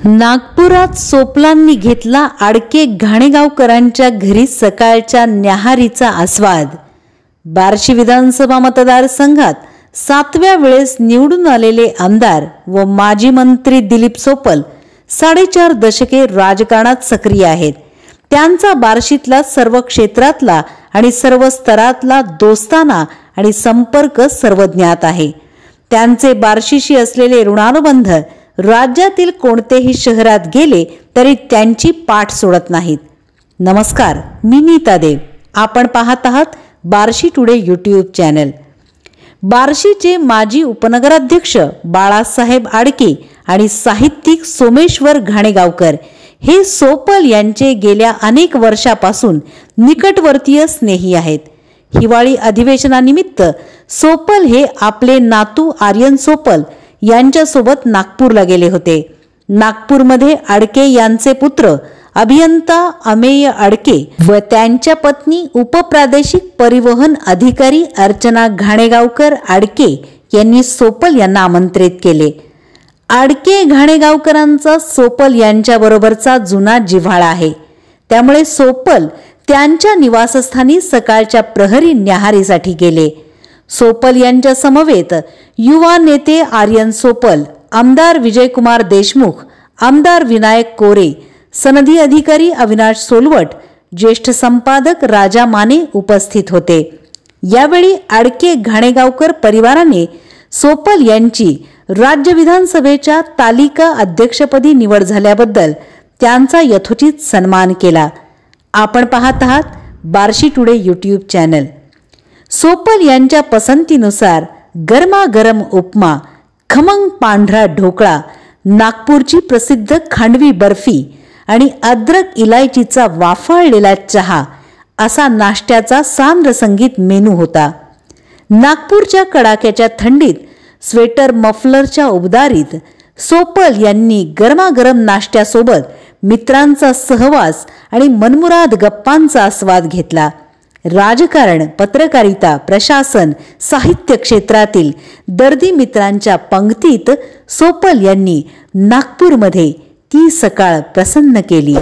नागपुरात सोपलांनी घेतला आडके घाणेगावकरांच्या घरी सकाळच्या न्याहारीचा आस्वाद। बार्शी विधानसभा मतदारसंघात 7व्या वेळेस निवडून आलेले आमदार व माजी मंत्री दिलीप सोपल 4.5 दशके राजकारणात सक्रिय आहेत। त्यांचा बार्शीतला सर्व क्षेत्रातला आणि सर्व स्तरातला दोस्ताना आणि संपर्क सर्वज्ञात आहे। त्यांचे बार्शीशी असलेले ऋणानुबंध राज्यातील कोणतेही शहरात गेले तरी त्यांची पाठ सोडत नाहीत। नमस्कार, मी नीता देव। आपण पाहत आहात बार्शी टुडे यूट्यूब चॅनल। बार्शीचे माजी उपनगराध्यक्ष बाळासाहेब आडके आणि साहित्यिक सोमेश्वर घाणेगावकर हे सोपल यांचे गेल्या अनेक वर्षापासून निकटवर्तीय स्नेही आहेत। हिवाळी अधिवेशनानिमित्त सोपल हे आपले नातू आर्यन सोपल यांच्यासोबत नागपूरला गेले होते। नागपूरमध्ये आडके यांचे पुत्र अभियंता अमेय आडके व त्यांच्या पत्नी उपप्रादेशिक परिवहन अधिकारी अर्चना घाणेगावकर आडके यांनी सोपल यांना आमंत्रित केले। आडके घाणेगावकरांचा सोपल यांच्याबरोबरचा जुना जिव्हाळा आहे, त्यामुळे सोपल त्यांच्या निवासस्थानी सकाळच्या प्रहरी न्याहारीसाठी गेले। सोपल यांच्या समवेत युवा नेते आर्यन सोपल, आमदार विजयकुमार देशमुख, आमदार विनायक कोरे, सनदी अधिकारी अविनाश सोलवट, ज्येष्ठ संपादक राजा माने उपस्थित होते। यावेळी आडके घाणेगावकर परिवाराने सोपल यांची राज्य विधानसभेच्या तालिका अध्यक्षपदी निवड झाल्याबद्दल त्यांचा यथोचित सन्मान केला। आपण पाहत आहात Barshi today YouTube channel. Sopal यांच्या पसंतीनुसार गरमागरम उपमा, खमंग पांढरा ढोकळा, नागपूरची प्रसिद्ध खांडवी बर्फी आणि अद्रक इलायचीचा वाफाळलेला चहा असा नाश्त्याचा सांद्र संगीत मेनू होता। नागपूरच्या कडाक्याच्या थंडीत स्वेटर मफलरच्या उबदारीत सोपल यांनी गरमागरम नाश्त्यासोबत मित्रांचा सहवास आणि मनमुराद गप्पांचा आस्वाद घेतला। राजकारण, पत्रकारिता, प्रशासन, साहित्य क्षेत्रातील दर्दी मित्रांच्या पंक्तीत सोपल यांनी नागपूरमध्ये ती सकाळ प्रसन्न केली।